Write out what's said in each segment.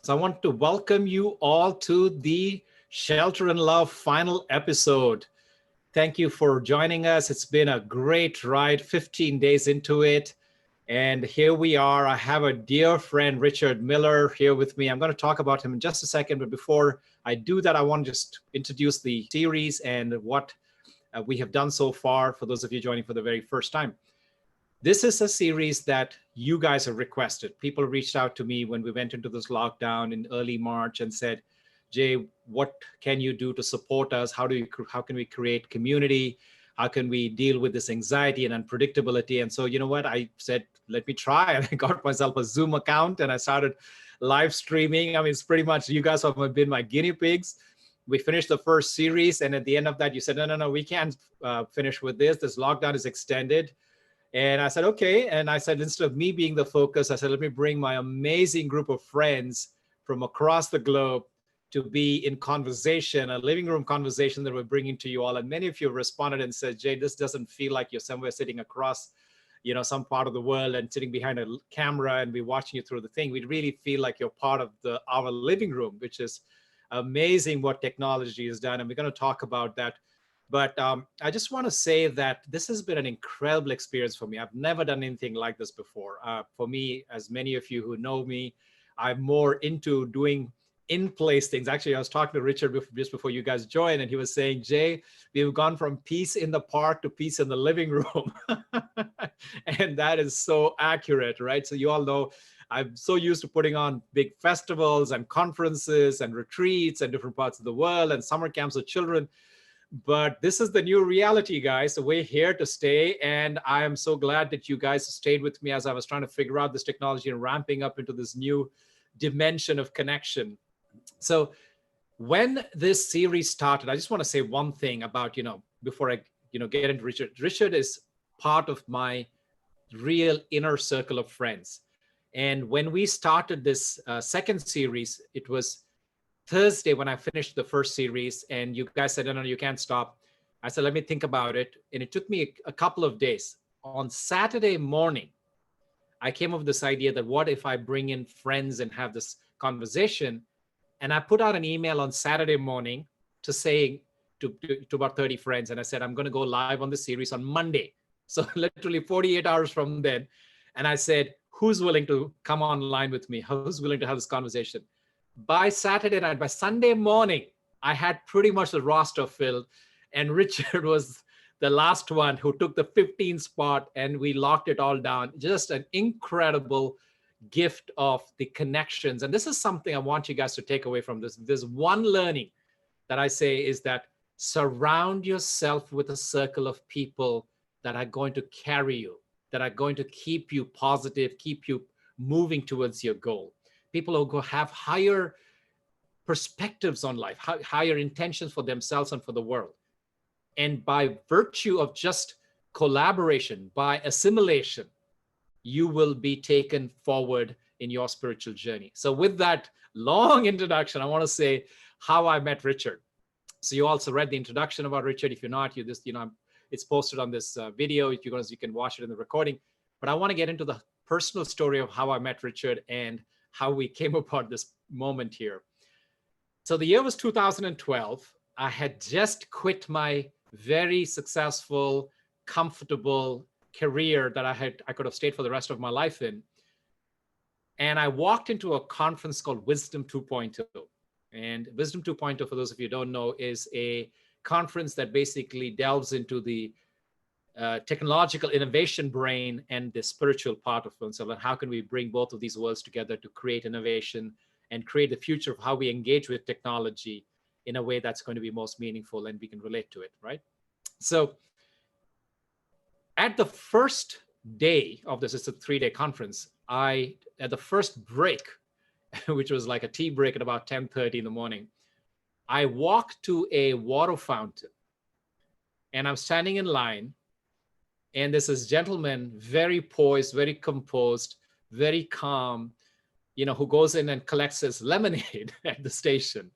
I want to welcome you all to the Shelter and Love final episode. Thank you for joining us. It's been a great ride, 15 days into it. And here we are. I have a dear friend, Richard Miller, here with me. I'm going to talk about him in just a second. But before I do that, I want to just introduce the series and what we have done so far for those of you joining for the very first time. This is a series that you guys have requested. People reached out to me when we went into this lockdown in early March and said, Jay, what can you do to support us? How can we create community? How can we deal with this anxiety and unpredictability? And so, you know what? I said, let me try. And I got myself a Zoom account and I started live streaming. I mean, it's pretty much, you guys have been my guinea pigs. We finished the first series. And at the end of that, you said, no, we can't finish with this. This lockdown is extended. And I said, okay. And I said, instead of me being the focus, I said, let me bring my amazing group of friends from across the globe to be in conversation, a living room conversation that we're bringing to you all. And many of you responded and said, Jay, this doesn't feel like you're somewhere sitting across, some part of the world and sitting behind a camera and be watching you through the thing. We really feel like you're part of our living room, which is amazing what technology has done. And we're going to talk about that. But I just want to say that this has been an incredible experience for me. I've never done anything like this before. For me, as many of you who know me, I'm more into doing in-place things. Actually, I was talking to Richard just before you guys joined, and he was saying, Jay, we've gone from peace in the park to peace in the living room. And that is so accurate, right? So you all know I'm so used to putting on big festivals and conferences and retreats in different parts of the world and summer camps with children. But this is the new reality, guys. So we're here to stay. And I am so glad that you guys stayed with me as I was trying to figure out this technology and ramping up into this new dimension of connection. So when this series started, I just want to say one thing about, before I, get into Richard. Richard is part of my real inner circle of friends. And when we started this second series, it was Thursday when I finished the first series, and you guys said, no, you can't stop. I said, let me think about it. And it took me a couple of days. On Saturday morning, I came up with this idea that what if I bring in friends and have this conversation? And I put out an email on Saturday morning to say to about 30 friends. And I said, I'm going to go live on this series on Monday. So literally 48 hours from then. And I said, who's willing to come online with me? Who's willing to have this conversation? By Saturday night, by Sunday morning, I had pretty much the roster filled. And Richard was the last one who took the 15th spot, and we locked it all down. Just an incredible gift of the connections. And this is something I want you guys to take away from this. There's one learning that I say is that surround yourself with a circle of people that are going to carry you, that are going to keep you positive, keep you moving towards your goal. People who have higher perspectives on life, higher intentions for themselves and for the world. And by virtue of just collaboration, by assimilation, you will be taken forward in your spiritual journey. So with that long introduction, I want to say how I met Richard. So you also read the introduction about Richard. If you're not, it's posted on this video. If you can watch it in the recording. But I want to get into the personal story of how I met Richard and how we came about this moment here. So the year was 2012. I had just quit my very successful, comfortable career that I could have stayed for the rest of my life in. And I walked into a conference called Wisdom 2.0. And Wisdom 2.0, for those of you who don't know, is a conference that basically delves into the technological innovation brain and the spiritual part of oneself, and how can we bring both of these worlds together to create innovation and create the future of how we engage with technology in a way that's going to be most meaningful and we can relate to it, right? So at the first day of this, it's a 3-day conference, at the first break, which was like a tea break at about 10:30 in the morning, I walked to a water fountain and I'm standing in line. And there's this gentleman, very poised, very composed, very calm, who goes in and collects his lemonade at the station.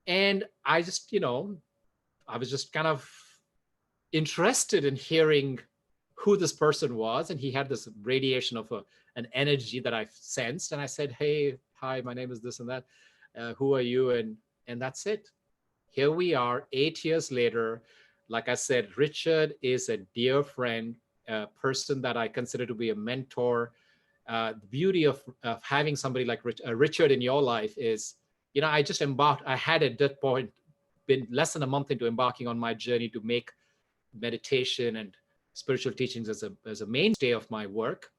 And I just, I was just kind of interested in hearing who this person was. And he had this radiation of an energy that I sensed. And I said, hey, hi, my name is this and that. Who are you? And that's it. Here we are 8 years later. Like I said, Richard is a dear friend, a person that I consider to be a mentor. The beauty of having somebody like Richard in your life is, I just embarked. I had at that point been less than a month into embarking on my journey to make meditation and spiritual teachings as a mainstay of my work.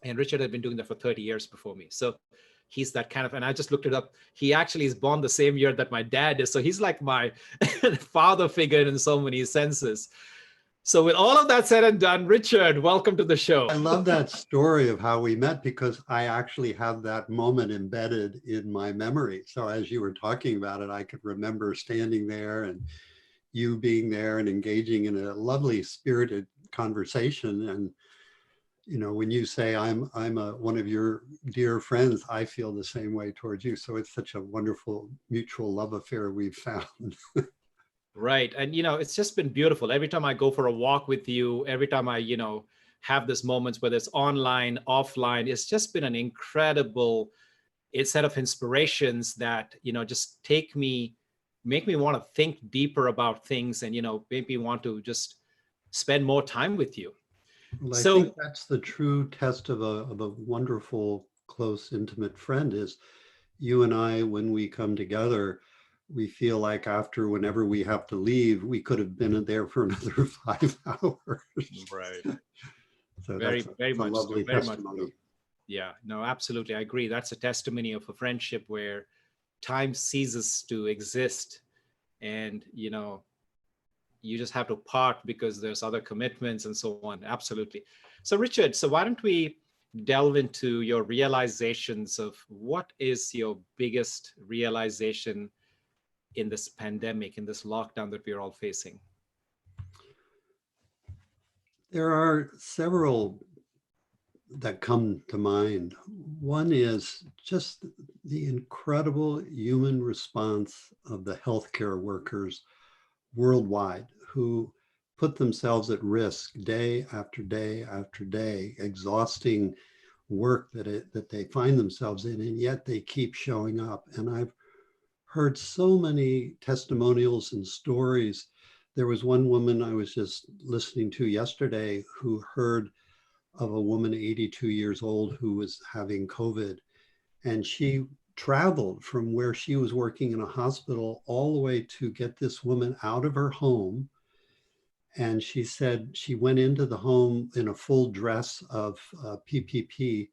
And Richard had been doing that for 30 years before me. So he's that kind of, and I just looked it up. He actually is born the same year that my dad is. So he's like my father figure in so many senses. So with all of that said and done, Richard, welcome to the show. I love that story of how we met because I actually have that moment embedded in my memory. So as you were talking about it, I could remember standing there and you being there and engaging in a lovely spirited conversation. And when you say I'm one of your dear friends, I feel the same way towards you. So it's such a wonderful mutual love affair we've found. Right. And, it's just been beautiful. Every time I go for a walk with you, every time I, have these moments, whether it's online, offline, it's just been an incredible set of inspirations that, just make me want to think deeper about things and, make me want to just spend more time with you. Well, I think that's the true test of a wonderful, close, intimate friend is you and I, when we come together, we feel like whenever we have to leave, we could have been there for another 5 hours. Right. So very much lovely so, very testimony. much so. Yeah, no, absolutely. I agree. That's a testimony of a friendship where time ceases to exist. And, you just have to part because there's other commitments and so on. Absolutely. So Richard, why don't we delve into your realizations of what is your biggest realization in this pandemic, in this lockdown that we're all facing? There are several that come to mind. One is just the incredible human response of the healthcare workers worldwide who put themselves at risk day after day after day, exhausting work that they find themselves in, and yet they keep showing up. And I've heard so many testimonials and stories. There was one woman I was just listening to yesterday who heard of a woman 82 years old who was having COVID, and she traveled from where she was working in a hospital all the way to get this woman out of her home. And she said she went into the home in a full dress of PPP.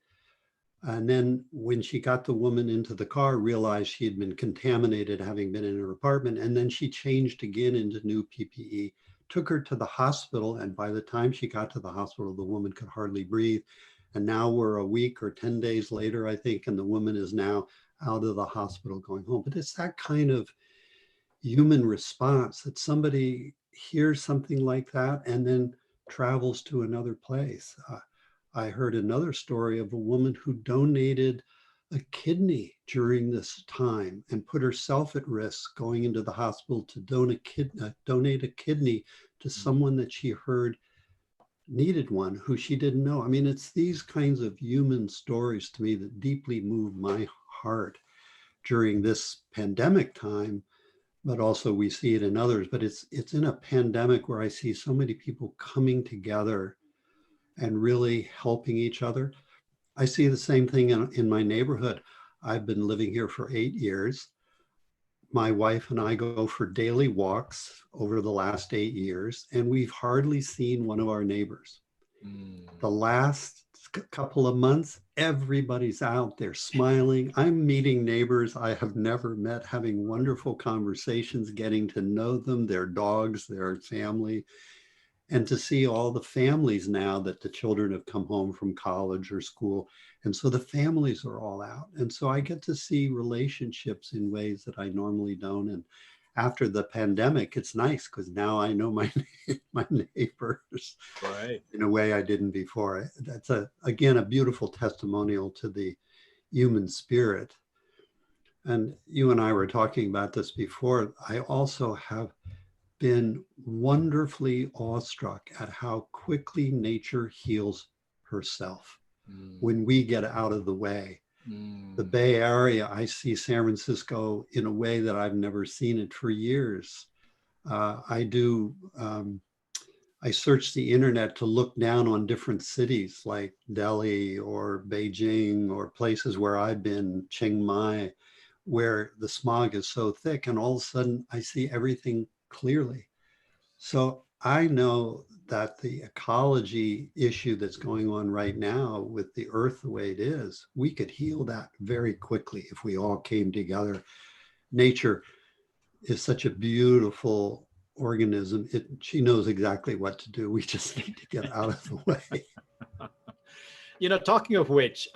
And then when she got the woman into the car, realized she had been contaminated having been in her apartment. And then she changed again into new PPE, took her to the hospital. And by the time she got to the hospital, the woman could hardly breathe. And now we're a week or 10 days later, I think, and the woman is now out of the hospital going home. But it's that kind of human response that somebody hears something like that and then travels to another place. I heard another story of a woman who donated a kidney during this time and put herself at risk going into the hospital to donate a kidney to someone that she heard needed one who she didn't know. I mean, it's these kinds of human stories to me that deeply move my heart during this pandemic time, but also we see it in others. But it's in a pandemic where I see so many people coming together and really helping each other. I see the same thing in my neighborhood. I've been living here for 8 years. My wife and I go for daily walks over the last 8 years, and we've hardly seen one of our neighbors. The last couple of months, everybody's out there smiling. I'm meeting neighbors I have never met, having wonderful conversations, getting to know them, their dogs, their family. And to see all the families now that the children have come home from college or school. And so the families are all out. And so I get to see relationships in ways that I normally don't. And after the pandemic, it's nice because now I know my neighbors in a way I didn't before. That's again, a beautiful testimonial to the human spirit. And you and I were talking about this before. I also have been wonderfully awestruck at how quickly nature heals herself when we get out of the way. The Bay Area, I see San Francisco in a way that I've never seen it for years. I search the internet to look down on different cities like Delhi or Beijing or places where I've been, Chiang Mai, where the smog is so thick, and all of a sudden I see everything clearly. So I know that the ecology issue that's going on right now with the earth the way it is, we could heal that very quickly if we all came together. Nature is such a beautiful organism. She knows exactly what to do. We just need to get out of the way. Talking of which,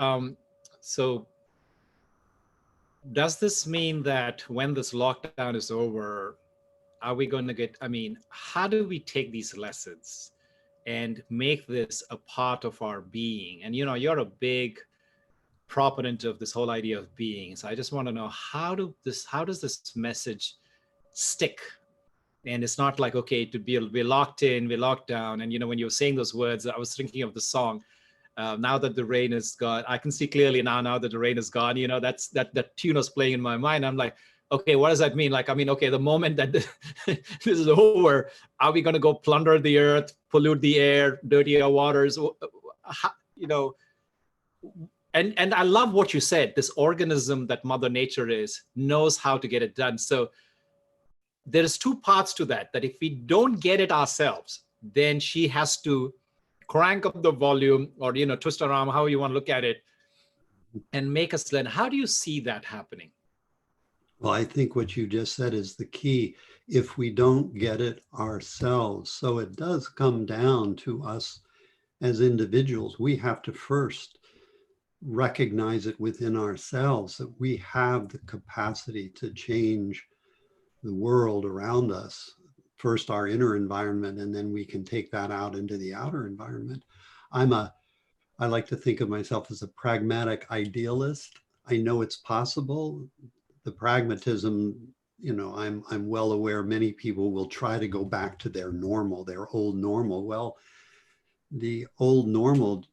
so does this mean that when this lockdown is over, are we going to get, how do we take these lessons and make this a part of our being? And, you're a big proponent of this whole idea of being. So I just want to know, how does this message stick? And it's not like, okay, we're locked in, we're locked down. And, when you were saying those words, I was thinking of the song, Now That the Rain Is Gone. I can see clearly now that the rain is gone, that tune was playing in my mind. I'm like, okay, what does that mean? Like, okay, the moment that this is over, are we going to go plunder the earth, pollute the air, dirty our waters? And I love what you said. This organism that Mother Nature knows how to get it done. So there's two parts to that if we don't get it ourselves, then she has to crank up the volume or, twist her arm, how you want to look at it, and make us learn. How do you see that happening? Well, I think what you just said is the key. If we don't get it ourselves, so it does come down to us as individuals. We have to first recognize it within ourselves that we have the capacity to change the world around us. First our inner environment, and then we can take that out into the outer environment. I like to think of myself as a pragmatic idealist. I know it's possible. The pragmatism, I'm well aware many people will try to go back to their normal, their old normal. Well, the old normal,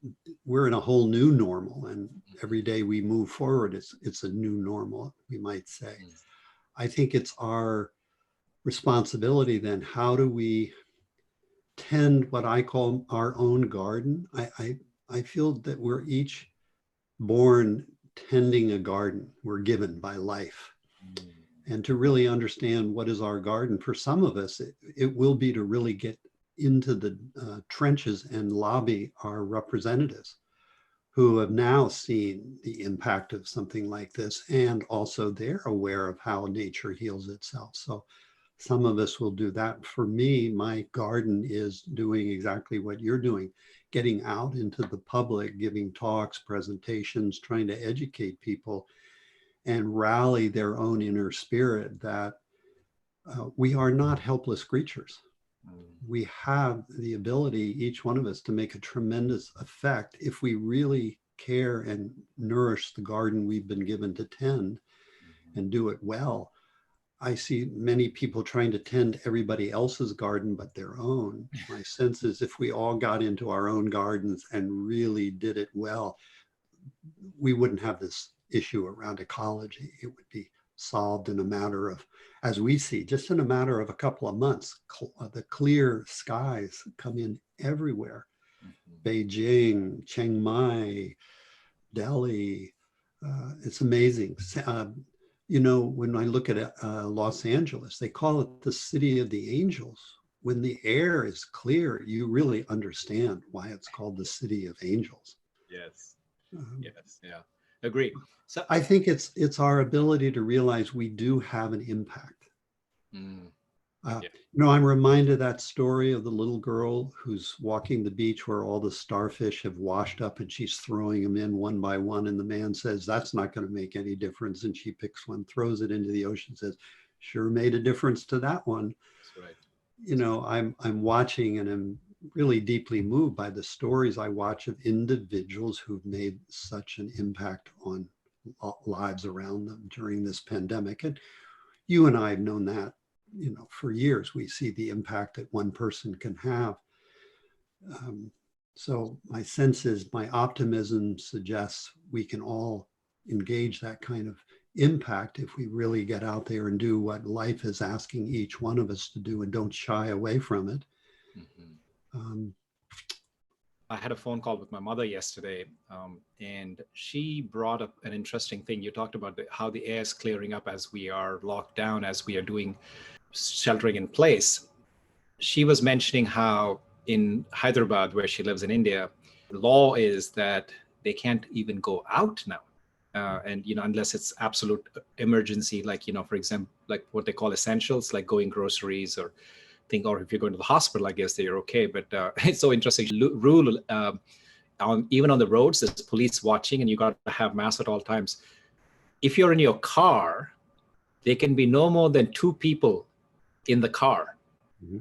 we're in a whole new normal, and every day we move forward, it's a new normal, we might say. I think it's our responsibility then, how do we tend what I call our own garden? I feel that we're each born tending a garden we're given by life. And to really understand what is our garden, for some of us, it will be to really get into the trenches and lobby our representatives who have now seen the impact of something like this, and also they're aware of how nature heals itself. So some of us will do that. For me, my garden is doing exactly what you're doing, getting out into the public, giving talks, presentations, trying to educate people and rally their own inner spirit that we are not helpless creatures. We have the ability, each one of us, to make a tremendous effect if we really care and nourish the garden we've been given to tend and do it well. I see many people trying to tend everybody else's garden but their own. My sense is if we all got into our own gardens and really did it well, we wouldn't have this issue around ecology. It would be solved in a matter of, as we see, just in a matter of a couple of months. The clear skies come in everywhere. Beijing, Chiang Mai, Delhi, it's amazing. When I look at Los Angeles, they call it the city of the angels. When the air is clear, you really understand why it's called the city of angels. Yes. Yes. Yeah. Agree. So I think it's our ability to realize we do have an impact. I'm reminded of that story of the little girl who's walking the beach where all the starfish have washed up and she's throwing them in one by one. And the man says, that's not going to make any difference. And she picks one, throws it into the ocean, says, sure made a difference to that one. That's right. I'm watching and I'm really deeply moved by the stories I watch of individuals who've made such an impact on lives around them during this pandemic. And you and I have known that, for years. We see the impact that one person can have. So my sense is, my optimism suggests we can all engage that kind of impact if we really get out there and do what life is asking each one of us to do and don't shy away from it. I had a phone call with my mother yesterday, and she brought up an interesting thing. You talked about how the air is clearing up as we are locked down, as we are doing sheltering in place. She was mentioning how in Hyderabad, where she lives in India, the law is that they can't even go out now. And, unless it's absolute emergency, like, for example, like what they call essentials, like going groceries or or if you're going to the hospital, I guess they're okay. But it's so interesting. Rule even on the roads, there's police watching and you got to have masks at all times. If you're in your car, there can be no more than 2 people in the car. Mm-hmm.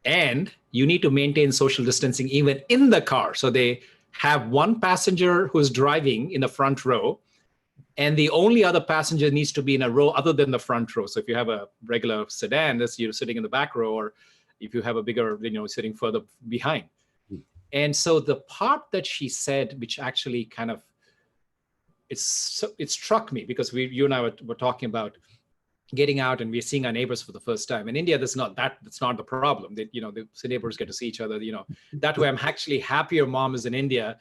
And you need to maintain social distancing even in the car. So they have one passenger who's driving in the front row, and the only other passenger needs to be in a row other than the front row. So if you have a regular sedan, you're sitting in the back row, or if you have a bigger, sitting further behind. Mm-hmm. And so the part that she said, which actually kind of, it struck me, because you and I were talking about getting out and we're seeing our neighbors for the first time. In India, that's not the problem. The neighbors get to see each other. That way I'm actually happier mom is in India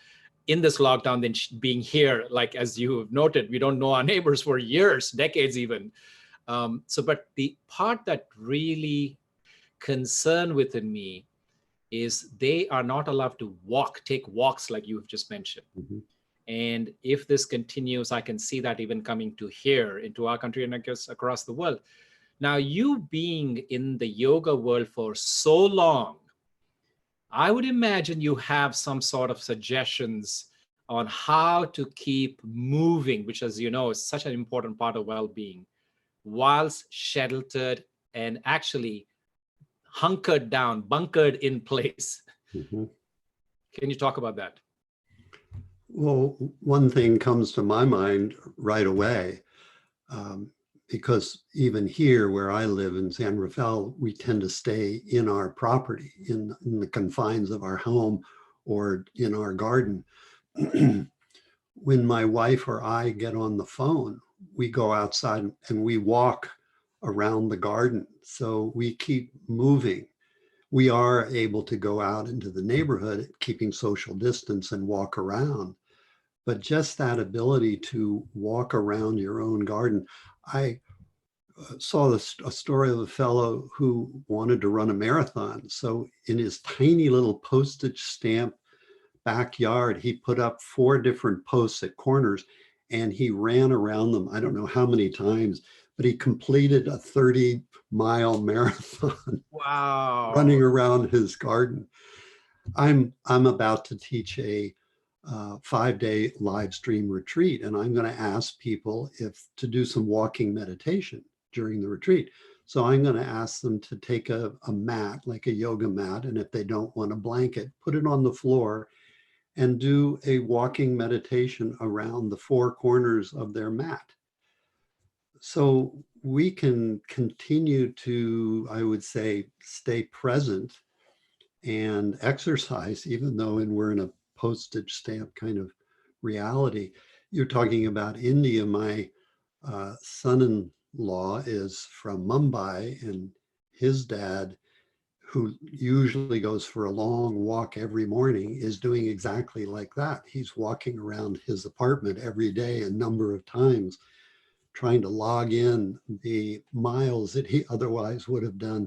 in this lockdown than being here. Like, as you have noted, we don't know our neighbors for years, decades even. But the part that really concerned within me is they are not allowed to take walks like you have just mentioned. Mm-hmm. And if this continues, I can see that even coming to here, into our country, and I guess across the world. Now, you being in the yoga world for so long, I would imagine you have some sort of suggestions on how to keep moving, which, as you know, is such an important part of well-being, whilst sheltered and actually hunkered down, bunkered in place. Mm-hmm. Can you talk about that? Well, one thing comes to my mind right away, because even here where I live in San Rafael, we tend to stay in our property, in the confines of our home or in our garden. When my wife or I get on the phone, we go outside and we walk around the garden. So we keep moving. We are able to go out into the neighborhood, keeping social distance and walk around. But just that ability to walk around your own garden. I saw a story of a fellow who wanted to run a marathon. So in his tiny little postage stamp backyard, he put up 4 different posts at corners and he ran around them. I don't know how many times, but he completed a 30-mile marathon. Wow. Running around his garden. I'm about to teach a 5-day live stream retreat, and I'm going to ask people to do some walking meditation during the retreat. So I'm going to ask them to take a mat, like a yoga mat, and if they don't want a blanket, put it on the floor and do a walking meditation around the 4 corners of their mat. So we can continue to, I would say, stay present and exercise, even though we're in a postage stamp kind of reality. You're talking about India. My son-in-law is from Mumbai, and his dad, who usually goes for a long walk every morning, is doing exactly like that. He's walking around his apartment every day a number of times, trying to log in the miles that he otherwise would have done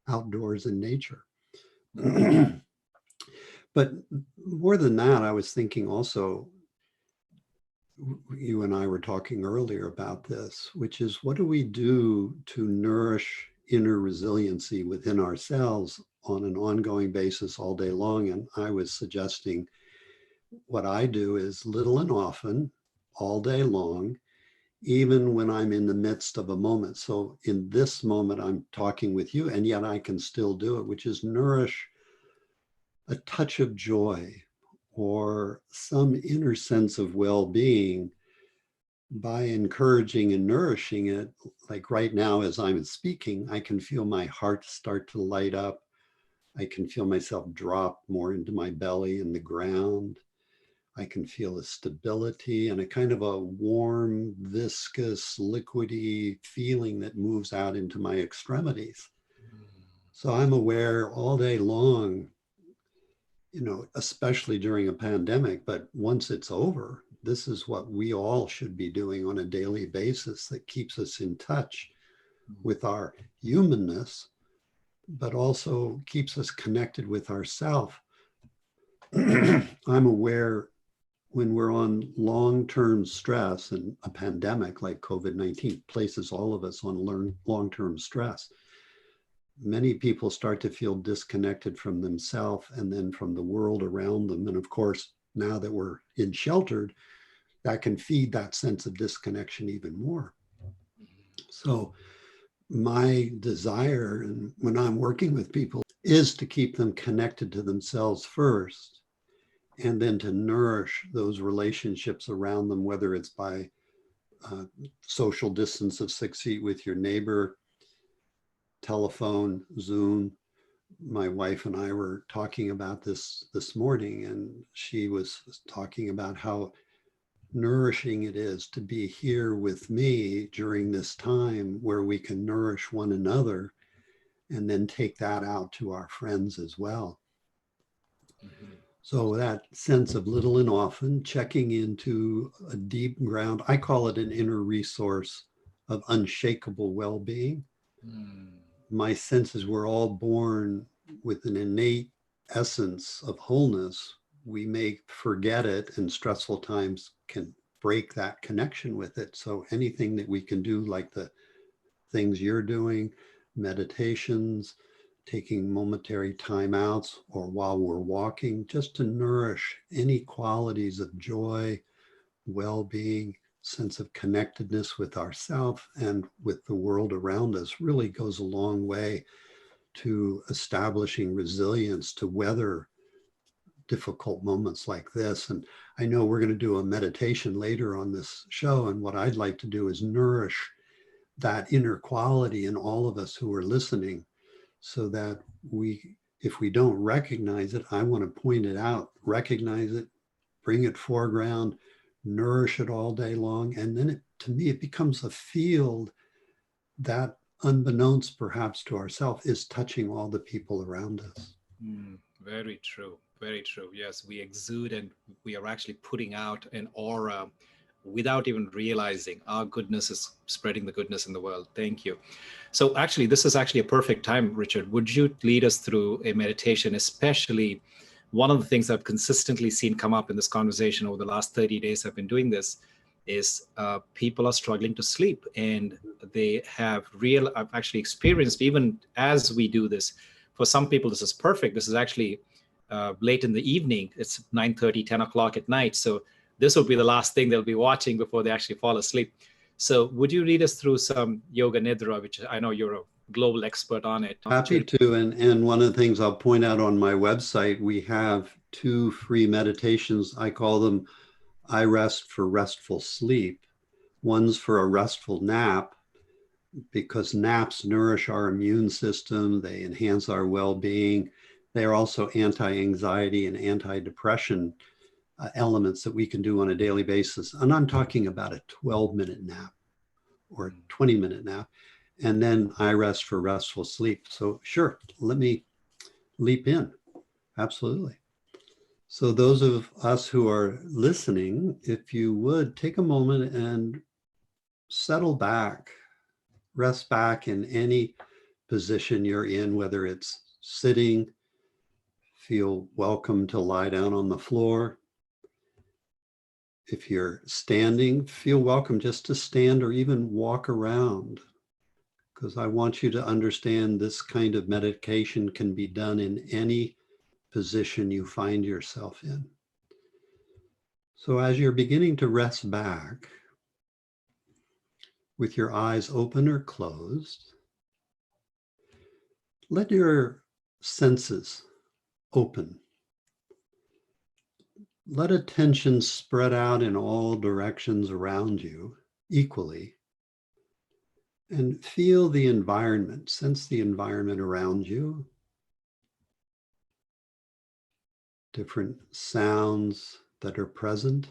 outdoors in nature. But more than that, I was thinking also, you and I were talking earlier about this, which is, what do we do to nourish inner resiliency within ourselves on an ongoing basis all day long? And I was suggesting what I do is little and often, all day long, even when I'm in the midst of a moment. So in this moment, I'm talking with you, and yet I can still do it, which is nourish a touch of joy or some inner sense of well-being by encouraging and nourishing it. Like right now, as I'm speaking, I can feel my heart start to light up. I can feel myself drop more into my belly and the ground. I can feel a stability and a kind of a warm, viscous, liquidy feeling that moves out into my extremities. So I'm aware all day long, you know, especially during a pandemic, but once it's over, this is what we all should be doing on a daily basis that keeps us in touch with our humanness, but also keeps us connected with ourself. I'm aware when we're on long-term stress, and a pandemic like COVID-19 places all of us on long-term stress. Many people start to feel disconnected from themselves and then from the world around them. And of course, now that we're in sheltered, that can feed that sense of disconnection even more. So my desire, and when I'm working with people, is to keep them connected to themselves first, and then to nourish those relationships around them, whether it's by social distance of 6 feet with your neighbor, telephone, Zoom. My wife and I were talking about this morning, and she was talking about how nourishing it is to be here with me during this time where we can nourish one another and then take that out to our friends as well. Mm-hmm. So that sense of little and often checking into a deep ground, I call it an inner resource of unshakable well-being. My sense is we're all born with an innate essence of wholeness. We may forget it, and stressful times can break that connection with it. So anything that we can do, like the things you're doing, meditations, taking momentary timeouts, or while we're walking, just to nourish any qualities of joy, well-being, sense of connectedness with ourselves and with the world around us, really goes a long way to establishing resilience to weather difficult moments like this. And I know we're going to do a meditation later on this show, and what I'd like to do is nourish that inner quality in all of us who are listening, so that if we don't recognize it, I want to point it out, recognize it, bring it foreground, nourish it all day long. And then to me, it becomes a field that, unbeknownst perhaps to ourselves, is touching all the people around us. Very true. Very true. Yes, we exude and we are actually putting out an aura without even realizing our goodness is spreading the goodness in the world. Thank you. So actually, this is actually a perfect time, Richard. Would you lead us through a meditation, especially one of the things I've consistently seen come up in this conversation over the last 30 days I've been doing this is people are struggling to sleep, and they have I've actually experienced, even as we do this, for some people, this is perfect. This is actually late in the evening. It's 9:30, 10 o'clock at night. So this will be the last thing they'll be watching before they actually fall asleep. So would you lead us through some Yoga Nidra, which I know you're a global expert on it? Happy to. And one of the things I'll point out on my website, we have 2 free meditations. I call them iRest for restful sleep. One's for a restful nap, because naps nourish our immune system. They enhance our well-being. They are also anti-anxiety and anti-depression elements that we can do on a daily basis. And I'm talking about a 12-minute nap or a 20-minute nap. And then iRest for restful sleep. So sure, let me leap in. Absolutely. So those of us who are listening, if you would take a moment and settle back, rest back in any position you're in, whether it's sitting, feel welcome to lie down on the floor. If you're standing, feel welcome just to stand or even walk around, because I want you to understand this kind of meditation can be done in any position you find yourself in. So as you're beginning to rest back, with your eyes open or closed, let your senses open. Let attention spread out in all directions around you equally, and feel the environment, sense the environment around you. Different sounds, that are present.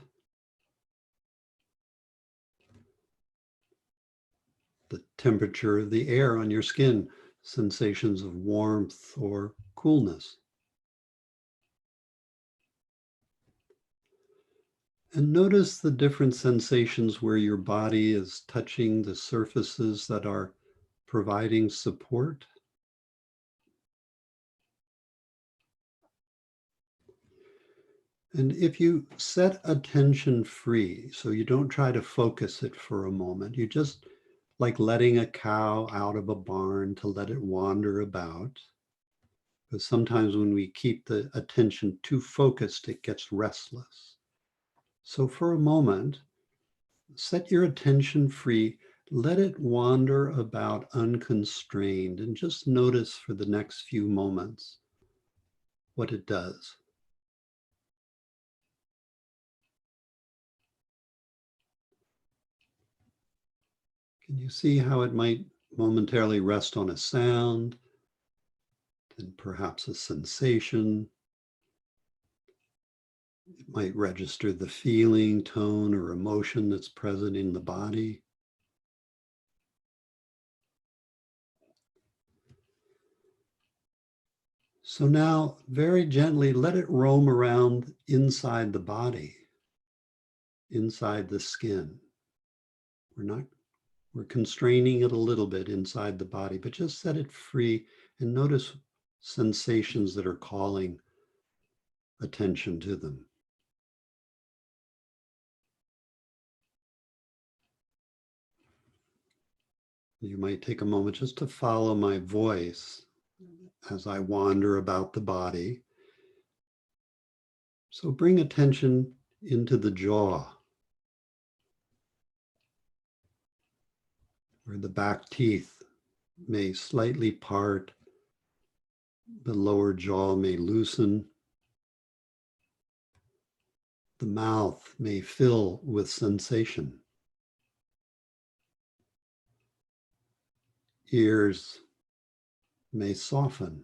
The temperature of the air on your skin, sensations of warmth or coolness. And notice the different sensations where your body is touching the surfaces that are providing support. And if you set attention free, so you don't try to focus it for a moment, you just like letting a cow out of a barn to let it wander about. Because sometimes when we keep the attention too focused, it gets restless. So for a moment, set your attention free, let it wander about unconstrained, and just notice for the next few moments what it does. Can you see how it might momentarily rest on a sound, then perhaps a sensation? It might register the feeling, tone, or emotion that's present in the body. So now, very gently, let it roam around inside the body, inside the skin. We're constraining it a little bit inside the body, but just set it free and notice sensations that are calling attention to them. You might take a moment just to follow my voice as I wander about the body. So bring attention into the jaw, where the back teeth may slightly part, the lower jaw may loosen, the mouth may fill with sensation. Ears may soften.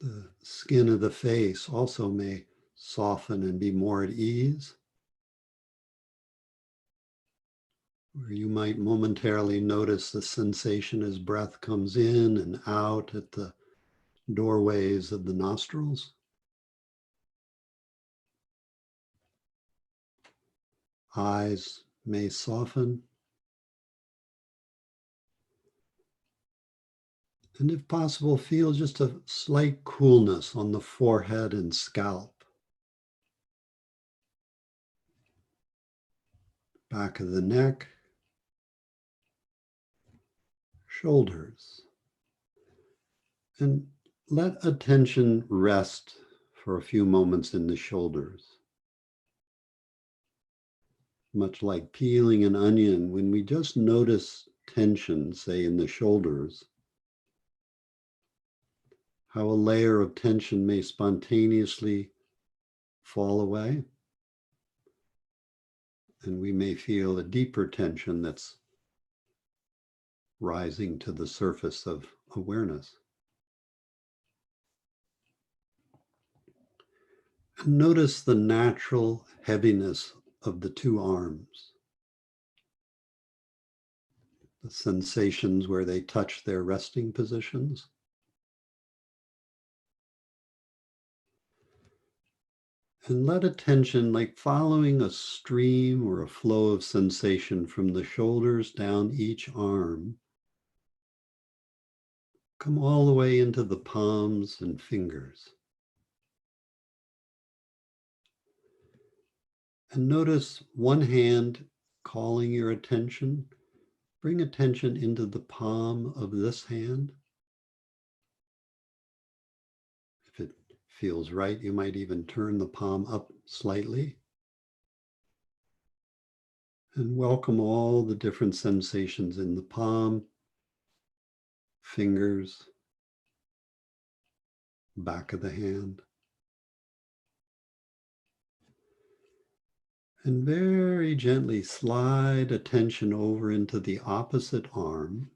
The skin of the face also may soften and be more at ease. Where you might momentarily notice the sensation as breath comes in and out at the doorways of the nostrils. Eyes may soften. And if possible, feel just a slight coolness on the forehead and scalp. Back of the neck, shoulders. And let attention rest for a few moments in the shoulders. Much like peeling an onion, when we just notice tension, say in the shoulders, how a layer of tension may spontaneously fall away. And we may feel a deeper tension that's rising to the surface of awareness. And notice the natural heaviness of the two arms, the sensations where they touch their resting positions. And let attention, like following a stream or a flow of sensation from the shoulders down each arm, come all the way into the palms and fingers. And notice one hand calling your attention. Bring attention into the palm of this hand. If it feels right, you might even turn the palm up slightly. And welcome all the different sensations in the palm, fingers, back of the hand. And very gently slide attention over into the opposite arm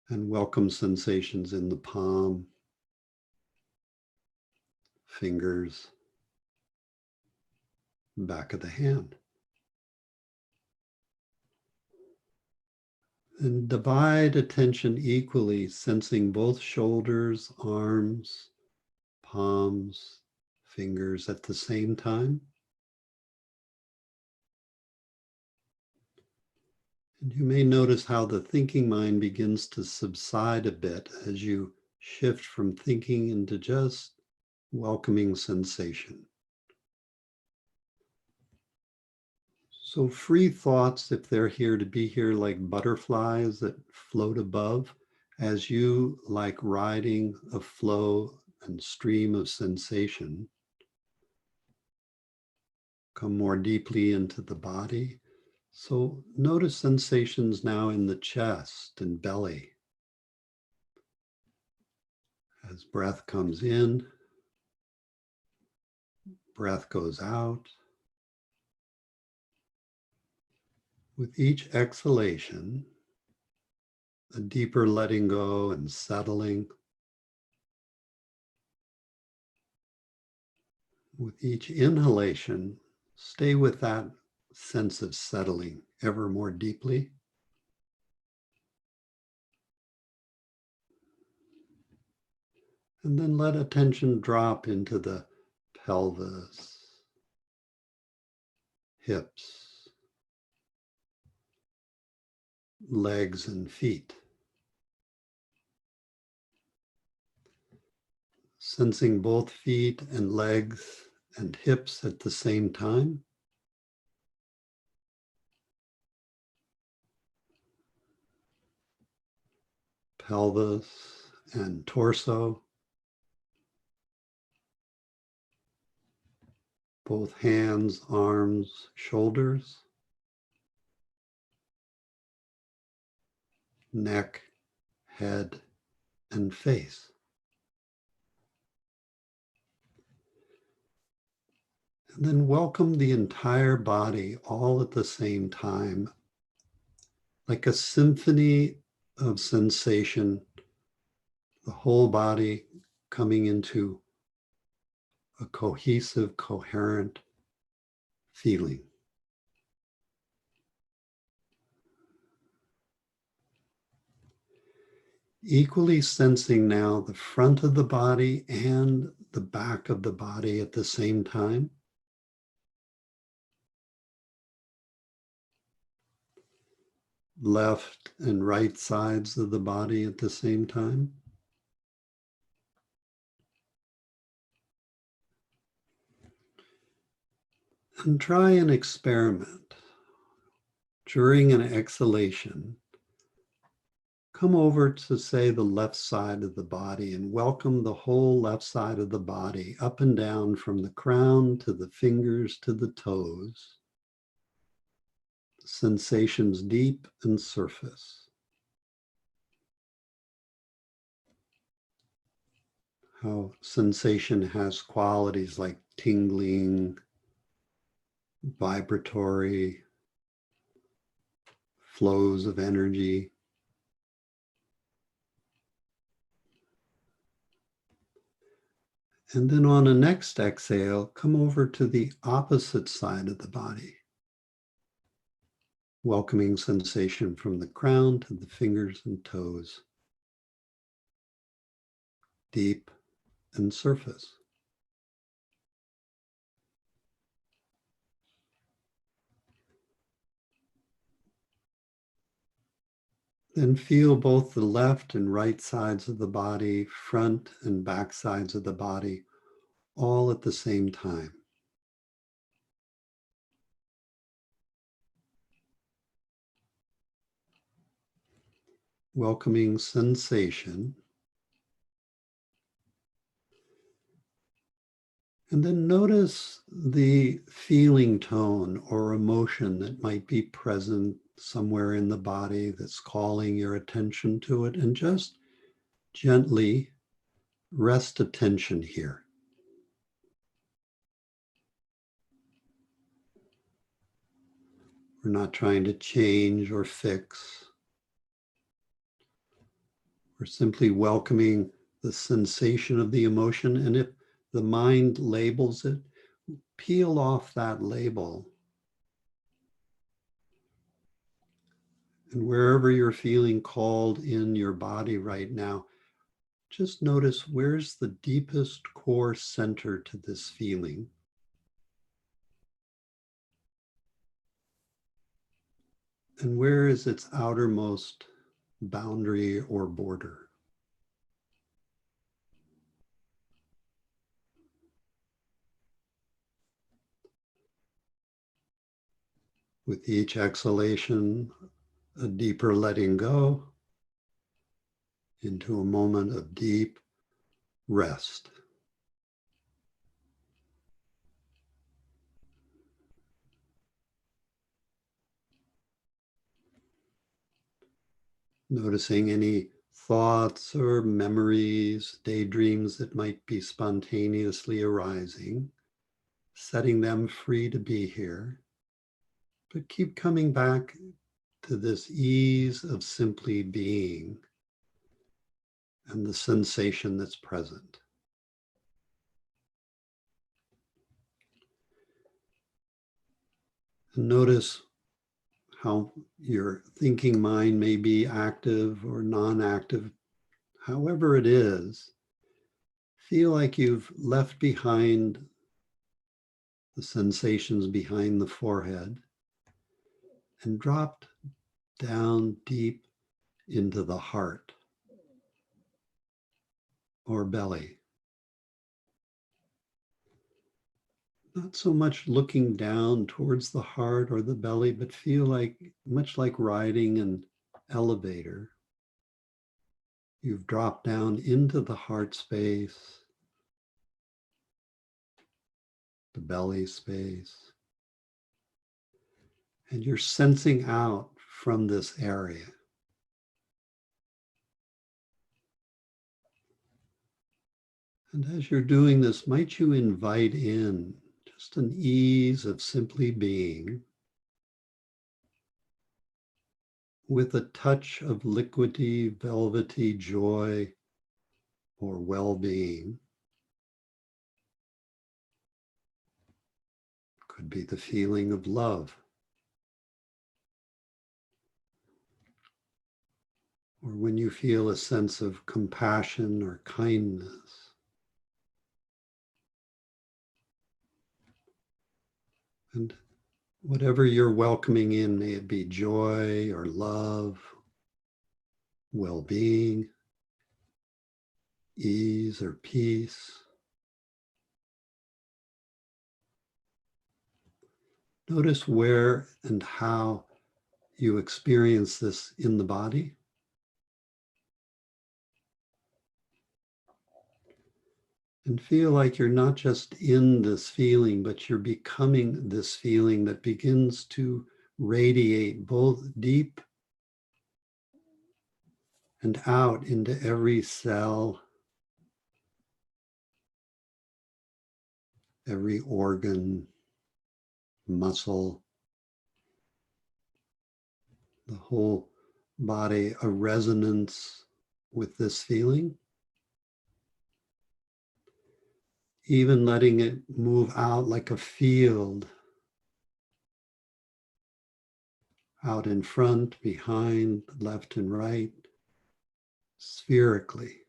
and welcome sensations in the palm fingers, back of the hand. And divide attention equally, sensing both shoulders, arms, palms, fingers at the same time. And you may notice how the thinking mind begins to subside a bit as you shift from thinking into just welcoming sensation. So free thoughts, if they're here to be here like butterflies that float above, as you, like riding a flow and stream of sensation, come more deeply into the body. So notice sensations now in the chest and belly. As breath comes in, breath goes out. With each exhalation, a deeper letting go and settling. With each inhalation, stay with that sense of settling ever more deeply. And then let attention drop into the pelvis, hips, legs and feet. Sensing both feet and legs and hips at the same time. Pelvis and torso. Both hands, arms, shoulders. Neck, head, and face. And then welcome the entire body all at the same time, like a symphony of sensation, the whole body coming into a cohesive, coherent feeling. Equally sensing now the front of the body and the back of the body at the same time. Left and right sides of the body at the same time. And try an experiment. During an exhalation, come over to, say, the left side of the body and welcome the whole left side of the body up and down from the crown to the fingers to the toes. Sensations deep and surface. How sensation has qualities like tingling, vibratory, flows of energy. And then on a next exhale, come over to the opposite side of the body. Welcoming sensation from the crown to the fingers and toes. Deep and surface. Then feel both the left and right sides of the body, front and back sides of the body, all at the same time. Welcoming sensation. And then notice the feeling tone or emotion that might be present somewhere in the body that's calling your attention to it, and just gently rest attention here. We're not trying to change or fix. We're simply welcoming the sensation of the emotion. And if the mind labels it, peel off that label. And wherever you're feeling called in your body right now, just notice where's the deepest core center to this feeling. And where is its outermost boundary or border? With each exhalation, a deeper letting go into a moment of deep rest. Noticing any thoughts or memories, daydreams that might be spontaneously arising, setting them free to be here. But keep coming back to this ease of simply being and the sensation that's present. And notice how your thinking mind may be active or non-active. However it is, feel like you've left behind the sensations behind the forehead and dropped down deep into the heart or belly. Not so much looking down towards the heart or the belly, but feel like, much like riding an elevator, you've dropped down into the heart space, the belly space, and you're sensing out from this area. And as you're doing this, might you invite in just an ease of simply being with a touch of liquidy, velvety joy or well-being. Could be the feeling of love, or when you feel a sense of compassion or kindness. And whatever you're welcoming in, may it be joy or love, well-being, ease or peace. Notice where and how you experience this in the body. And feel like you're not just in this feeling, but you're becoming this feeling that begins to radiate both deep and out into every cell, every organ, muscle, the whole body, a resonance with this feeling. Even letting it move out like a field, out in front, behind, left and right, spherically.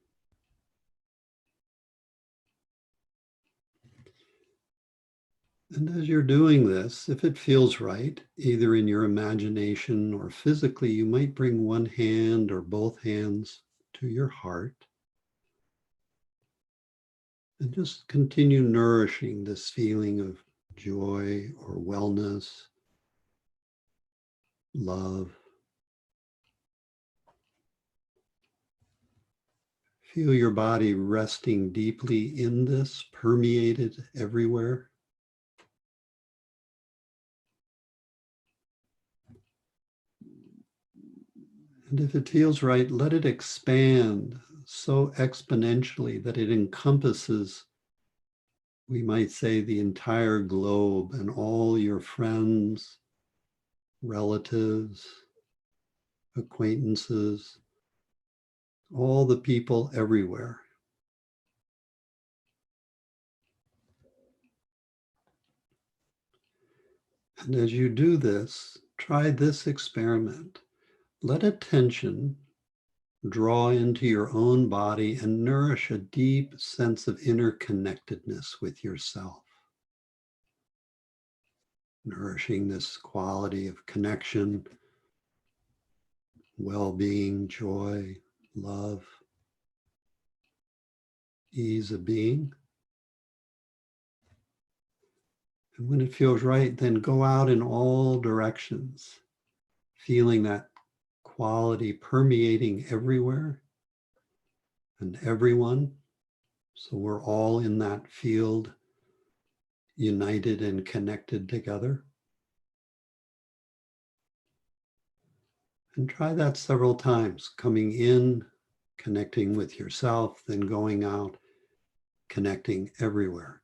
And as you're doing this, if it feels right, either in your imagination or physically, you might bring one hand or both hands to your heart and just continue nourishing this feeling of joy or wellness, love. Feel your body resting deeply in this, permeated everywhere. And if it feels right, let it expand so exponentially that it encompasses, we might say, the entire globe and all your friends, relatives, acquaintances, all the people everywhere. And as you do this, try this experiment. Let attention draw into your own body and nourish a deep sense of interconnectedness with yourself. Nourishing this quality of connection, well-being, joy, love, ease of being. And when it feels right, then go out in all directions, feeling that quality permeating everywhere and everyone. So we're all in that field, united and connected together. And try that several times, coming in, connecting with yourself, then going out, connecting everywhere.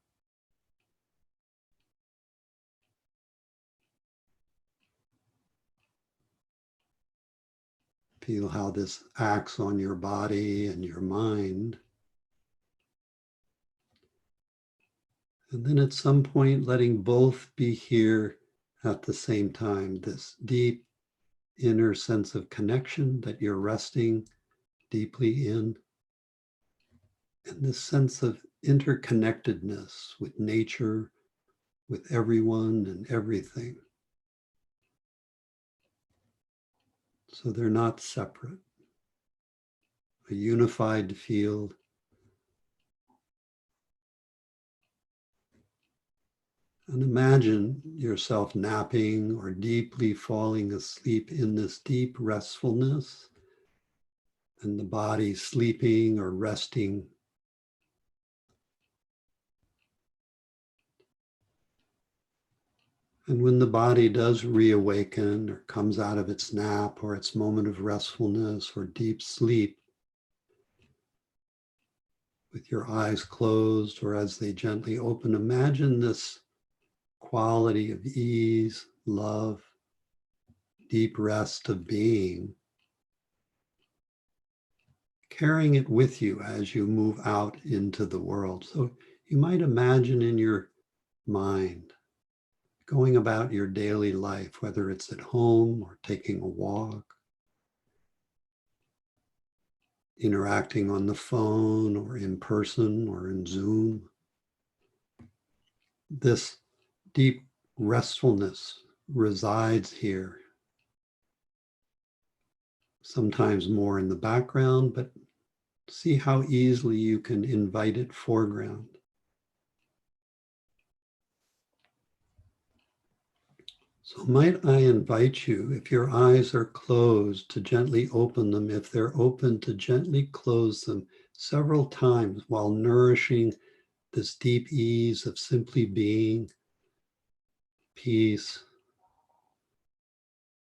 Feel how this acts on your body and your mind. And then at some point, letting both be here at the same time, this deep inner sense of connection that you're resting deeply in, and this sense of interconnectedness with nature, with everyone and everything. So they're not separate. A unified field. And imagine yourself napping or deeply falling asleep in this deep restfulness, and the body sleeping or resting. And when the body does reawaken or comes out of its nap or its moment of restfulness or deep sleep, with your eyes closed or as they gently open, imagine this quality of ease, love, deep rest of being, carrying it with you as you move out into the world. So you might imagine in your mind going about your daily life, whether it's at home or taking a walk, interacting on the phone or in person or in Zoom. This deep restfulness resides here, sometimes more in the background, but see how easily you can invite it foreground. So might I invite you, if your eyes are closed, to gently open them. If they're open, to gently close them several times while nourishing this deep ease of simply being, peace,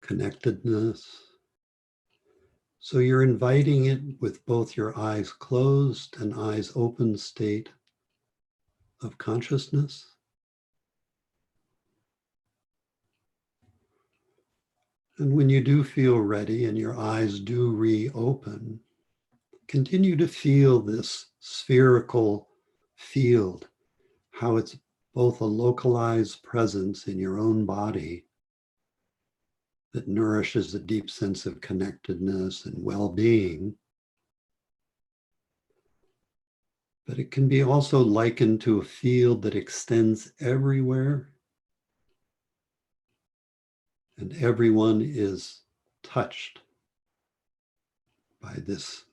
connectedness. So you're inviting it with both your eyes closed and eyes open state of consciousness. And when you do feel ready and your eyes do reopen, continue to feel this spherical field, how it's both a localized presence in your own body that nourishes a deep sense of connectedness and well-being, but it can be also likened to a field that extends everywhere, and everyone is touched by this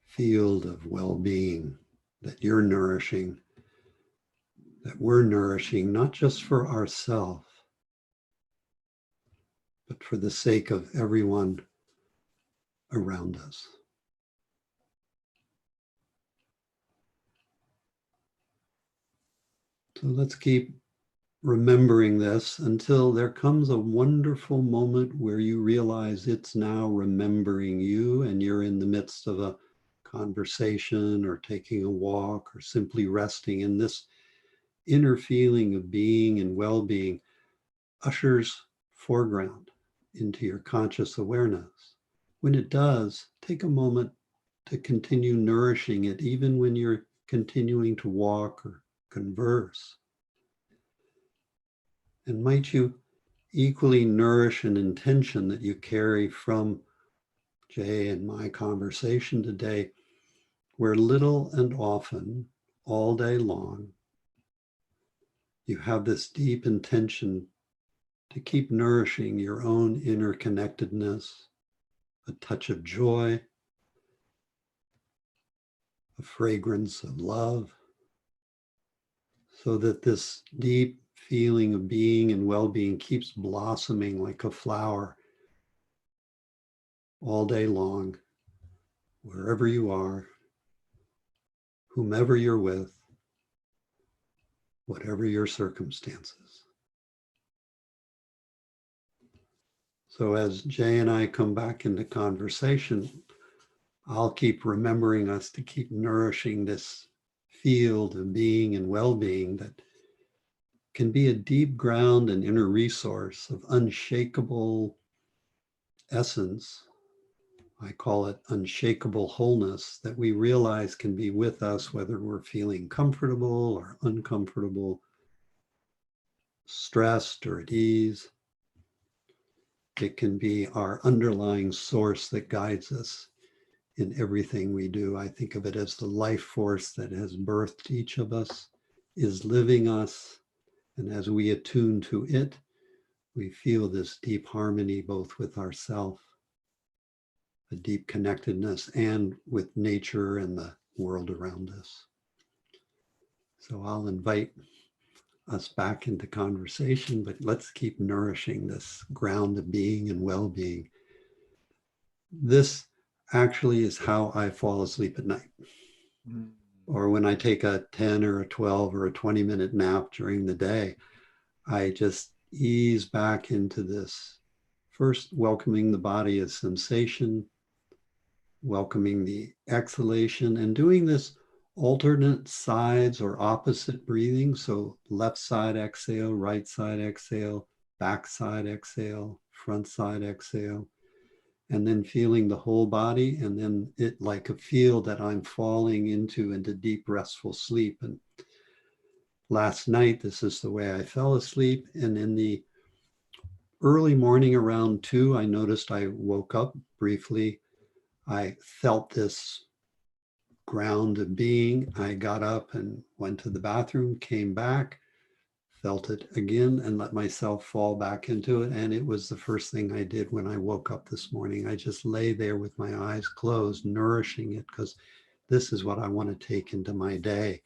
field of well-being that you're nourishing, that we're nourishing, not just for ourselves, but for the sake of everyone around us. So let's keep remembering this until there comes a wonderful moment where you realize it's now remembering you and you're in the midst of a conversation or taking a walk or simply resting, in this inner feeling of being and well-being ushers foreground into your conscious awareness. When it does, take a moment to continue nourishing it, even when you're continuing to walk or converse. And might you equally nourish an intention that you carry from Jay and my conversation today, where little and often, all day long, you have this deep intention to keep nourishing your own inner connectedness, a touch of joy, a fragrance of love, so that this deep feeling of being and well-being keeps blossoming like a flower all day long, wherever you are, whomever you're with, whatever your circumstances. So as Jay and I come back into conversation, I'll keep remembering us to keep nourishing this field of being and well-being that can be a deep ground and inner resource of unshakable essence. I call it unshakable wholeness, that we realize can be with us whether we're feeling comfortable or uncomfortable, stressed or at ease. It can be our underlying source that guides us in everything we do. I think of it as the life force that has birthed each of us, is living us. And as we attune to it, we feel this deep harmony, both with ourself, a deep connectedness, and with nature and the world around us. So I'll invite us back into conversation, but let's keep nourishing this ground of being and well-being. This actually is how I fall asleep at night. Or when I take a 10 or a 12 or a 20-minute nap during the day, I just ease back into this, first welcoming the body as sensation, welcoming the exhalation, and doing this alternate sides or opposite breathing. So left side exhale, right side exhale, back side exhale, front side exhale, and then feeling the whole body, and then it like a feel that I'm falling into deep restful sleep. And last night, this is the way I fell asleep. And in the early morning around 2, I noticed I woke up briefly. I felt this ground of being. I got up and went to the bathroom, came back, felt it again, and let myself fall back into it. And it was the first thing I did when I woke up this morning. I just lay there with my eyes closed, nourishing it, because this is what I want to take into my day,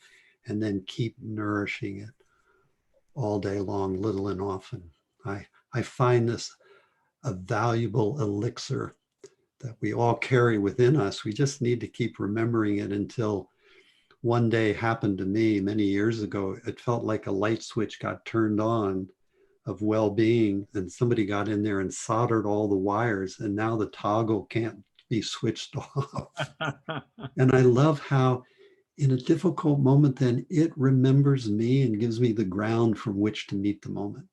and then keep nourishing it all day long, little and often. I find this a valuable elixir that we all carry within us. We just need to keep remembering it until one day happened to me many years ago. It felt like a light switch got turned on of well-being, and somebody got in there and soldered all the wires, and now the toggle can't be switched off. And I love how in a difficult moment, then it remembers me and gives me the ground from which to meet the moment.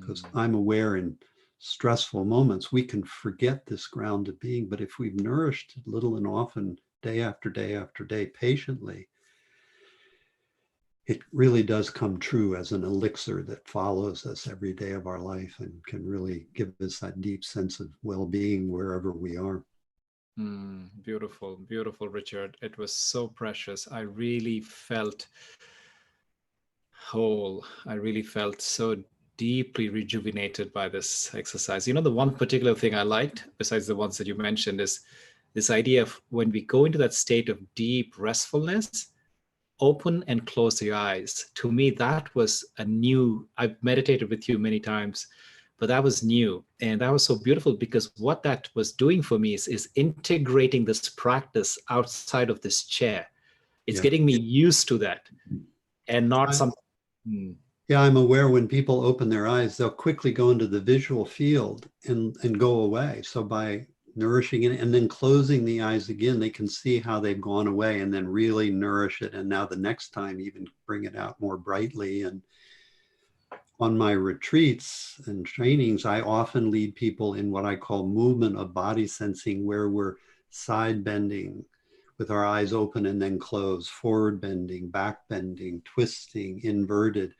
Because I'm aware in stressful moments, we can forget this ground of being, but if we've nourished it little and often, day after day after day, patiently, it really does come true as an elixir that follows us every day of our life and can really give us that deep sense of well-being wherever we are. Beautiful, beautiful, Richard. It was so precious. I really felt whole. I really felt so deeply rejuvenated by this exercise. You know, the one particular thing I liked, besides the ones that you mentioned, is this idea of when we go into that state of deep restfulness, open and close your eyes. To me, that was a new, I've meditated with you many times, but that was new. And that was so beautiful, because what that was doing for me is integrating this practice outside of this chair. It's getting me used to that, and not something. Yeah, I'm aware when people open their eyes, they'll quickly go into the visual field and go away. So by nourishing it and then closing the eyes again, they can see how they've gone away and then really nourish it. And now the next time, even bring it out more brightly. And on my retreats and trainings, I often lead people in what I call movement of body sensing, where we're side bending with our eyes open and then closed, forward bending, back bending, twisting, inverted,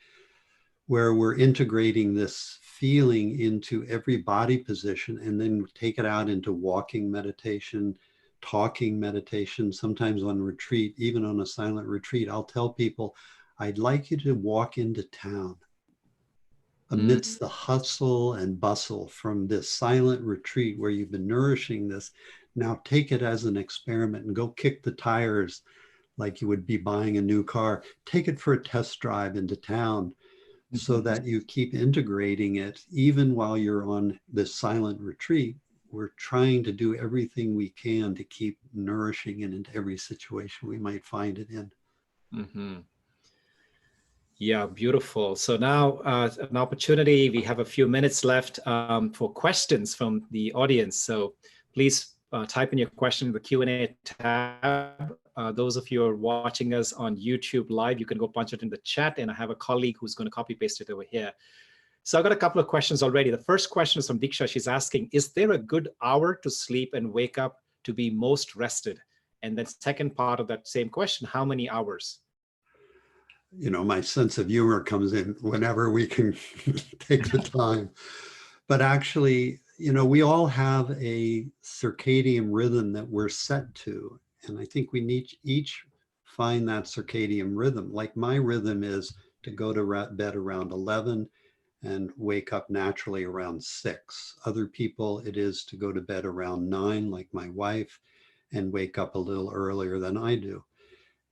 where we're integrating this feeling into every body position and then take it out into walking meditation, talking meditation. Sometimes on retreat, even on a silent retreat, I'll tell people, I'd like you to walk into town amidst the hustle and bustle from this silent retreat where you've been nourishing this. Now take it as an experiment and go kick the tires like you would be buying a new car. Take it for a test drive into town so that you keep integrating it even while you're on this silent retreat. We're trying to do everything we can to keep nourishing it into every situation we might find it in. Mm-hmm. Yeah, beautiful. So now an opportunity, we have a few minutes left for questions from the audience. So please type in your question in the Q&A tab. Those of you who are watching us on YouTube live, you can go punch it in the chat, and I have a colleague who's going to copy paste it over here. So I've got a couple of questions already. The first question is from Diksha. She's asking, is there a good hour to sleep and wake up to be most rested? And then second part of that same question, how many hours? You know, my sense of humor comes in whenever we can take the time. But actually, you know, we all have a circadian rhythm that we're set to. And I think we need each find that circadian rhythm. Like my rhythm is to go to bed around 11 and wake up naturally around 6. Other people, it is to go to bed around 9, like my wife, and wake up a little earlier than I do.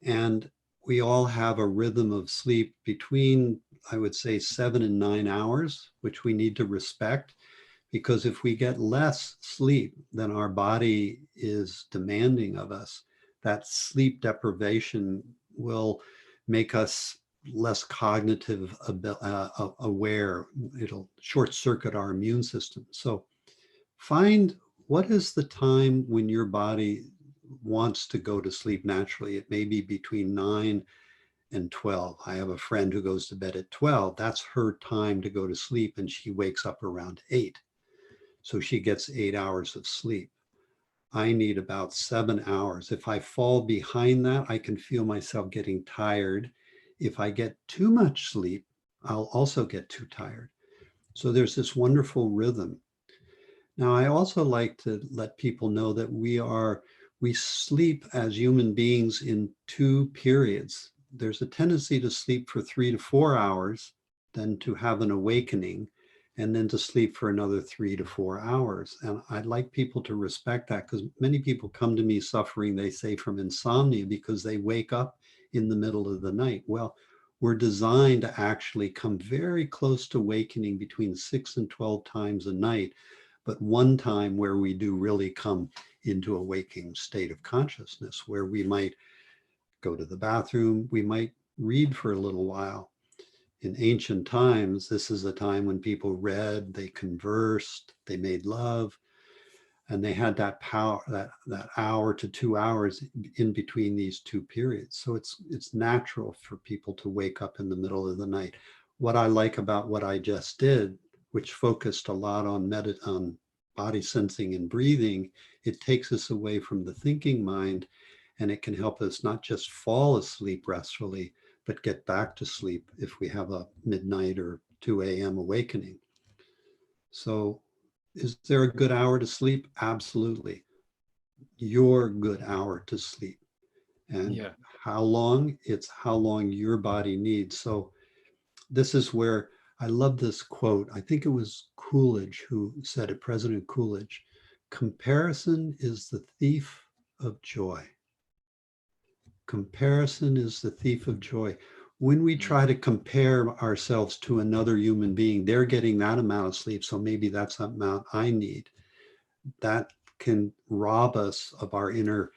And we all have a rhythm of sleep between, I would say, 7 and 9 hours, which we need to respect, because if we get less sleep than our body is demanding of us, that sleep deprivation will make us less cognitive aware. It'll short circuit our immune system. So find what is the time when your body wants to go to sleep naturally. It may be between 9 and 12. I have a friend who goes to bed at 12. That's her time to go to sleep, and she wakes up around 8. So she gets 8 hours of sleep. I need about 7 hours. If I fall behind that, I can feel myself getting tired. If I get too much sleep, I'll also get too tired. So there's this wonderful rhythm. Now, I also like to let people know that we sleep as human beings in 2 periods. There's a tendency to sleep for 3 to 4 hours, then to have an awakening, and then to sleep for another 3 to 4 hours. And I'd like people to respect that, because many people come to me suffering, they say, from insomnia because they wake up in the middle of the night. Well, we're designed to actually come very close to awakening between 6 and 12 times a night, but one time where we do really come into a waking state of consciousness, where we might go to the bathroom, we might read for a little while. In ancient times, this is a time when people read, they conversed, they made love, and they had that power, that hour to 2 hours in between these 2 periods. So it's natural for people to wake up in the middle of the night. What I like about what I just did, which focused a lot on body sensing and breathing, it takes us away from the thinking mind, and it can help us not just fall asleep restfully, but get back to sleep if we have a midnight or 2 a.m. awakening. So is there a good hour to sleep? Absolutely. Your good hour to sleep. And how long? It's how long your body needs. So this is where I love this quote. I think it was Coolidge who said it, President Coolidge. Comparison is the thief of joy. Comparison is the thief of joy. When we try to compare ourselves to another human being, they're getting that amount of sleep, so maybe that's the amount I need. That can rob us of our inner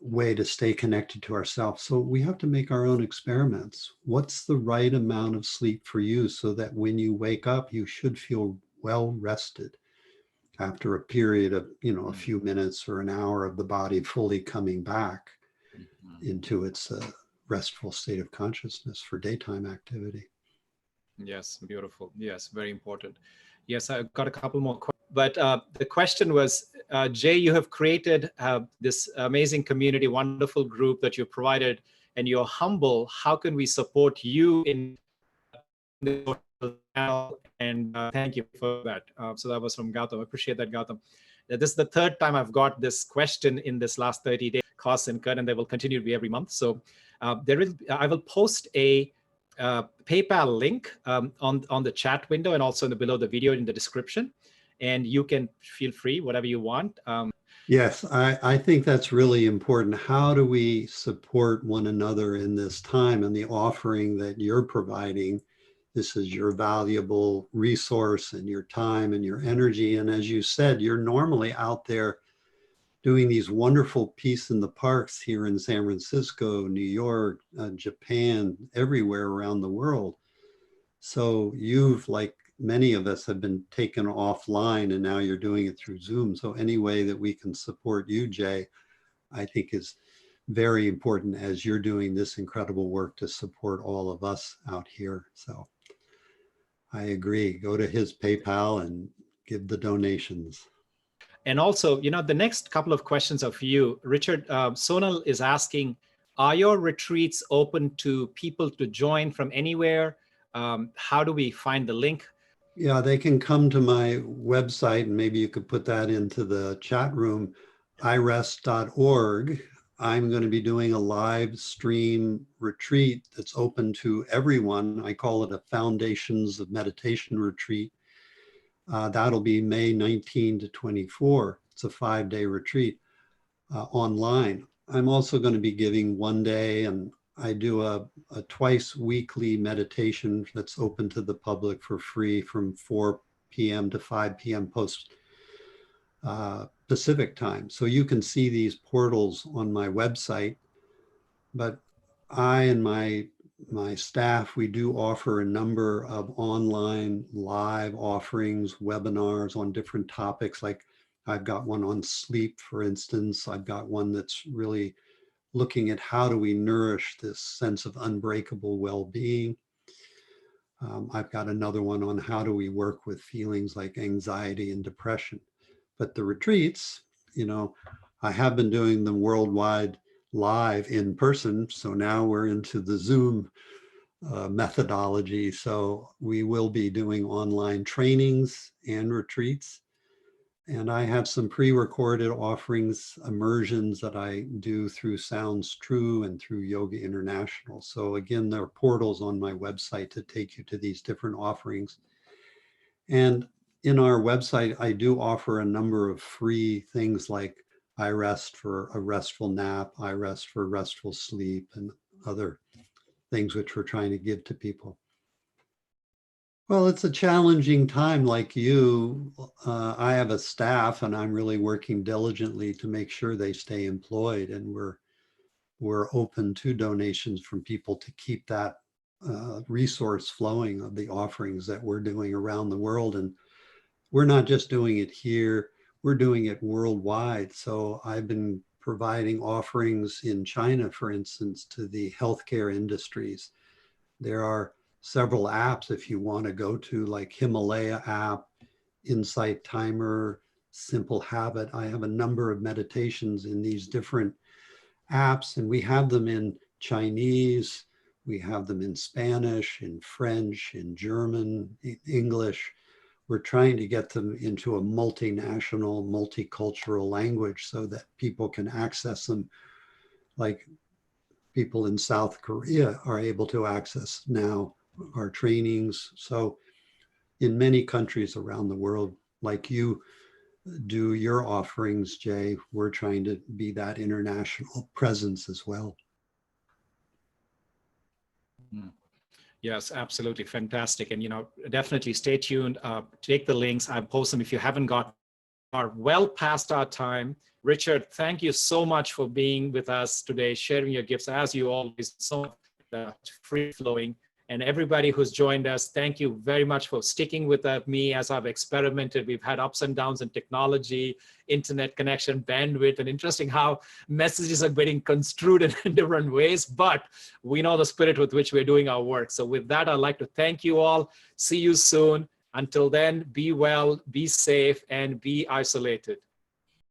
way to stay connected to ourselves. So we have to make our own experiments. What's the right amount of sleep for you, so that when you wake up, you should feel well rested after a period of, a few minutes or an hour of the body fully coming back into its restful state of consciousness for daytime activity. Yes, beautiful. Yes, very important. Yes, I've got a couple more questions. But the question was, Jay, you have created this amazing community, wonderful group that you provided, and you're humble. How can we support you in the channel, and thank you for that. So that was from Gautam. I appreciate that, Gautam. This is the third time I've got this question in this last 30 days, costs incurred, and they will continue to be every month. So I will post a PayPal link on the chat window and also below the video in the description. And you can feel free, whatever you want. Yes, I think that's really important. How do we support one another in this time and the offering that you're providing? This is your valuable resource and your time and your energy. And as you said, you're normally out there doing these wonderful peace in the parks here in San Francisco, New York, Japan, everywhere around the world. So you've, like many of us, have been taken offline and now you're doing it through Zoom. So any way that we can support you, Jay, I think is very important as you're doing this incredible work to support all of us out here. So I agree. Go to his PayPal and give the donations. And also, the next couple of questions are for you. Richard, Sonal is asking, are your retreats open to people to join from anywhere? How do we find the link? Yeah, they can come to my website, and maybe you could put that into the chat room, iRest.org. I'm going to be doing a live stream retreat that's open to everyone. I call it a Foundations of Meditation retreat. That'll be May 19 to 24. It's a 5-day retreat online. I'm also going to be giving one day, and I do a twice weekly meditation that's open to the public for free from 4 p.m. to 5 p.m. post Pacific time. So you can see these portals on my website. But I and my staff, we do offer a number of online live offerings, webinars on different topics. Like I've got one on sleep, for instance. I've got one that's really looking at how do we nourish this sense of unbreakable well-being. I've got another one on how do we work with feelings like anxiety and depression. But the retreats, I have been doing them worldwide live in person. So now we're into the Zoom methodology. So we will be doing online trainings and retreats. And I have some pre-recorded offerings, immersions that I do through Sounds True and through Yoga International. So again, there are portals on my website to take you to these different offerings. And in our website, I do offer a number of free things like iRest for a restful nap, iRest for restful sleep, and other things which we're trying to give to people. Well, it's a challenging time like you. I have a staff and I'm really working diligently to make sure they stay employed, and we're open to donations from people to keep that resource flowing of the offerings that we're doing around the world. And we're not just doing it here, we're doing it worldwide. So I've been providing offerings in China, for instance, to the healthcare industries. There are several apps if you want to go to, like Himalaya app, Insight Timer, Simple Habit. I have a number of meditations in these different apps, and we have them in Chinese, we have them in Spanish, in French, in German, in English. We're trying to get them into a multinational, multicultural language so that people can access them, like people in South Korea are able to access now our trainings. So in many countries around the world, like you do your offerings, Jay, we're trying to be that international presence as well. Yes, absolutely. Fantastic. And, definitely stay tuned. Take the links. I'll post them if you haven't got. Are well past our time. Richard, thank you so much for being with us today, sharing your gifts as you always, so free flowing. And everybody who's joined us, thank you very much for sticking with me as I've experimented. We've had ups and downs in technology, internet connection, bandwidth, and interesting how messages are getting construed in different ways, but we know the spirit with which we're doing our work. So with that, I'd like to thank you all. See you soon. Until then, be well, be safe, and be isolated.